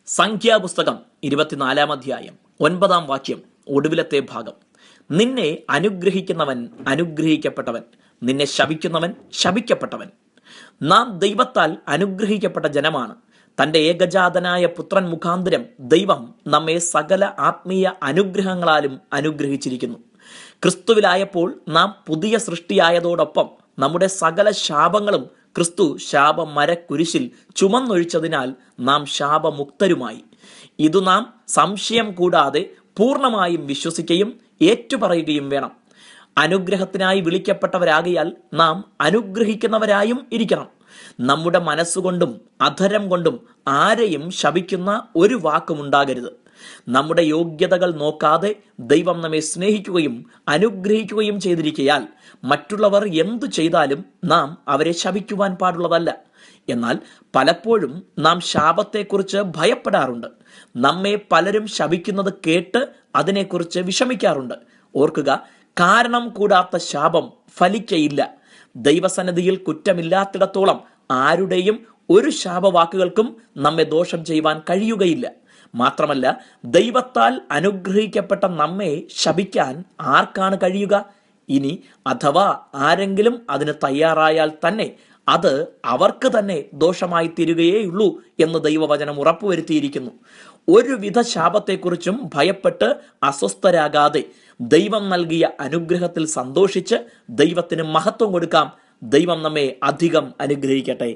സംഖ്യാപുസ്തകം 24 അധ്യായം 9 വാക്യം, ഒടുവിലത്തെ ഭാഗം. നിന്നെ അനുഗ്രഹിക്കുന്നവൻ അനുഗ്രഹിക്കപ്പെട്ടവൻ, നിന്നെ ശപിക്കുന്നവൻ ശപിക്കപ്പെട്ടവൻ. നാം ദൈവത്താൽ അനുഗ്രഹിക്കപ്പെട്ട ജനമാണ്. തന്റെ ഏകജാതനായ പുത്രൻ മുഖാന്തരം ദൈവം നമ്മെ സകല ആത്മീയ അനുഗ്രഹങ്ങളാലും അനുഗ്രഹിച്ചിരിക്കുന്നു. ക്രിസ്തുവിലായപ്പോൾ നാം പുതിയ സൃഷ്ടിയായതോടൊപ്പം നമ്മുടെ സകല ശാപങ്ങളും ക്രിസ്തു ശാപമരക്കുരിശിൽ ചുമന്നൊഴിച്ചതിനാൽ നാം ശാപമുക്തരുമായി. ഇതു നാം സംശയം കൂടാതെ പൂർണ്ണമായും വിശ്വസിക്കുകയും ഏറ്റുപറയുകയും വേണം. അനുഗ്രഹത്തിനായി വിളിക്കപ്പെട്ടവരാകിയാൽ നാം അനുഗ്രഹിക്കുന്നവരായും ഇരിക്കണം. നമ്മുടെ മനസ്സുകൊണ്ടും അധരം കൊണ്ടും ആരെയും ശപിക്കുന്ന ഒരു വാക്കും ഉണ്ടാകരുത്. നമ്മുടെ യോഗ്യതകൾ നോക്കാതെ ദൈവം നമ്മെ സ്നേഹിക്കുകയും അനുഗ്രഹിക്കുകയും ചെയ്തിരിക്കയാൽ മറ്റുള്ളവർ എന്തു ചെയ്താലും നാം അവരെ ശപിക്കുവാൻ പാടുള്ളതല്ല. എന്നാൽ പലപ്പോഴും നാം ശാപത്തെക്കുറിച്ച് ഭയപ്പെടാറുണ്ട്. നമ്മെ പലരും ശപിക്കുന്നത് കേട്ട് അതിനെക്കുറിച്ച് വിഷമിക്കാറുണ്ട്. ഓർക്കുക, കാരണം കൂടാത്ത ശാപം ഫലിക്കയില്ല. ദൈവസന്നിധിയിൽ കുറ്റമില്ലാത്തിടത്തോളം ആരുടെയും ഒരു ശാപവാക്കുകൾക്കും നമ്മെ ദോഷം ചെയ്യുവാൻ കഴിയുകയില്ല. മാത്രമല്ല, ദൈവത്താൽ അനുഗ്രഹിക്കപ്പെട്ട നമ്മെ ശപിക്കാൻ ആർക്കാണ് കഴിയുക? ഇനി അഥവാ ആരെങ്കിലും അതിന് തയ്യാറായാൽ തന്നെ അത് അവർക്ക് തന്നെ ദോഷമായി തീരുകയേയുള്ളൂ എന്ന് ദൈവവചനം ഉറപ്പുവരുത്തിയിരിക്കുന്നു. ഒരുവിധ ശാപത്തെക്കുറിച്ചും ഭയപ്പെട്ട് അസ്വസ്ഥരാകാതെ ദൈവം നൽകിയ അനുഗ്രഹത്തിൽ സന്തോഷിച്ച് ദൈവത്തിന് മഹത്വം കൊടുക്കാം. ദൈവം നമ്മെ അധികം അനുഗ്രഹിക്കട്ടെ.